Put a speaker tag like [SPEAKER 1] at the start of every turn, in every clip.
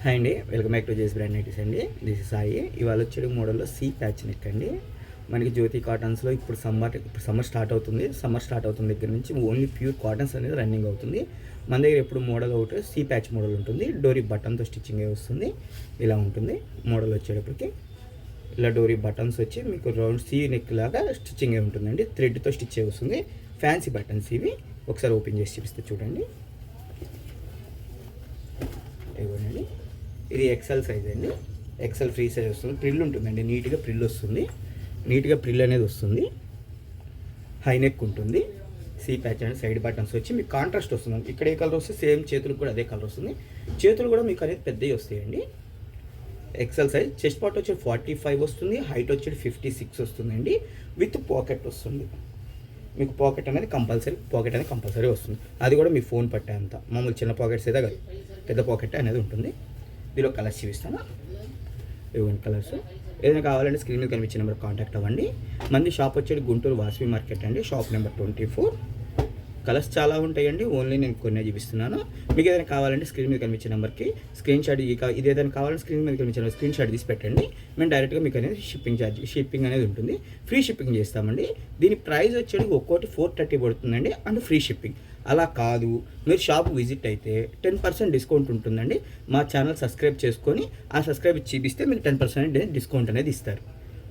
[SPEAKER 1] Hi అండి, welcome back to జేస్ brand nighties అండి. This is Sai. ఇవాళ వచ్చే మోడల్లో సీ ప్యాచ్ నెక్ అండి. మనకి జ్యోతి కాటన్స్లో ఇప్పుడు సమ్మర్ స్టార్ట్ అవుతుంది. సమ్మర్ స్టార్ట్ అవుతుంది దగ్గర నుంచి ఓన్లీ ప్యూర్ కాటన్స్ అనేది రన్నింగ్ అవుతుంది. మన దగ్గర ఎప్పుడు మోడల్ ఒకటి సీ ప్యాచ్ మోడల్ ఉంటుంది. డోరీ బటన్తో స్టిచ్చింగ్ వస్తుంది. ఇలా ఉంటుంది మోడల్ వచ్చేటప్పటికి. ఇలా డోరీ బటన్స్ వచ్చి మీకు రౌండ్ సీ నెక్ లాగా స్టిచ్చింగ్ ఉంటుందండి. థ్రెడ్తో స్టిచ్ వస్తుంది. ఫ్యాన్సీ బటన్స్ ఇవి. ఒకసారి ఓపెన్ చేసి చూపిస్తే చూడండి. ఇవ్వండి, ఇది ఎక్సెల్ సైజ్ అండి. ఎక్సెల్ ఫ్రీ సైజ్ వస్తుంది. ప్రిల్ ఉంటుందండి, నీట్గా ప్రిల్ వస్తుంది. నీట్గా ప్రిల్ అనేది వస్తుంది. హై నెక్ ఉంటుంది. సీ ప్యాచ్ అండ్ సైడ్ బటన్స్ వచ్చి మీకు కాంట్రాస్ట్ వస్తుంది. ఇక్కడ ఏ కలర్ వస్తే సేమ్ చేతులకు కూడా అదే కలర్ వస్తుంది. చేతులు కూడా మీకు అనేది పెద్దవి వస్తాయండి. XL size. చెస్ట్ పార్ట్ వచ్చి 45 వస్తుంది. హైట్ వచ్చి 56 వస్తుందండి. విత్ పాకెట్ వస్తుంది. మీకు పాకెట్ అనేది కంపల్సరీ వస్తుంది. అది కూడా మీ ఫోన్ పట్టేంత మామూలు చిన్న పాకెట్స్ అయితే కాదు, పెద్ద పాకెట్ అనేది ఉంటుంది. దీనిలో కలర్స్ చూపిస్తాను. ఇవ్వండి కలర్స్. ఏదైనా కావాలంటే స్క్రీన్ మీద కనిపించిన నెంబర్ కాంటాక్ట్ అవ్వండి. మంది షాప్ వచ్చేది గుంటూరు వాసవి మార్కెట్ అండి. Shop number 24. కలర్స్ చాలా ఉంటాయండి. ఓన్లీ నేను కొన్ని చూపిస్తున్నాను. మీకు ఏదైనా కావాలంటే స్క్రీన్ మీద కనిపించే నెంబర్కి స్క్రీన్ షాట్, ఇది ఏదైనా కావాలంటే స్క్రీన్ మీద కనిపించిన స్క్రీన్ షాట్ తీసి పెట్టండి. మేము డైరెక్ట్గా మీకు అనేది షిప్పింగ్ అనేది ఉంటుంది. ఫ్రీ షిప్పింగ్ చేస్తామండి. దీని ప్రైస్ వచ్చేది ఒక్కోటి 430 పడుతుందండి. And free shipping. అలా కాదు, మీరు షాప్ విజిట్ అయితే 10% డిస్కౌంట్ ఉంటుందండి. మా ఛానల్ సబ్స్క్రైబ్ చేసుకొని ఆ సబ్స్క్రైబ్ చూపిస్తే మీకు 10% డిస్కౌంట్ అనేది ఇస్తారు.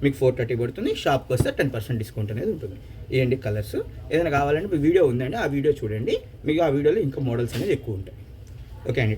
[SPEAKER 1] మీకు 430 పడుతుంది. షాప్కి వస్తే 10% డిస్కౌంట్ అనేది ఉంటుంది. ఏంటి కలర్స్. ఏదైనా కావాలంటే వీడియో ఉందండి, ఆ వీడియో చూడండి. మీకు ఆ వీడియోలో ఇంకా మోడల్స్ అనేది ఎక్కువ ఉంటాయి. ఓకే అండి.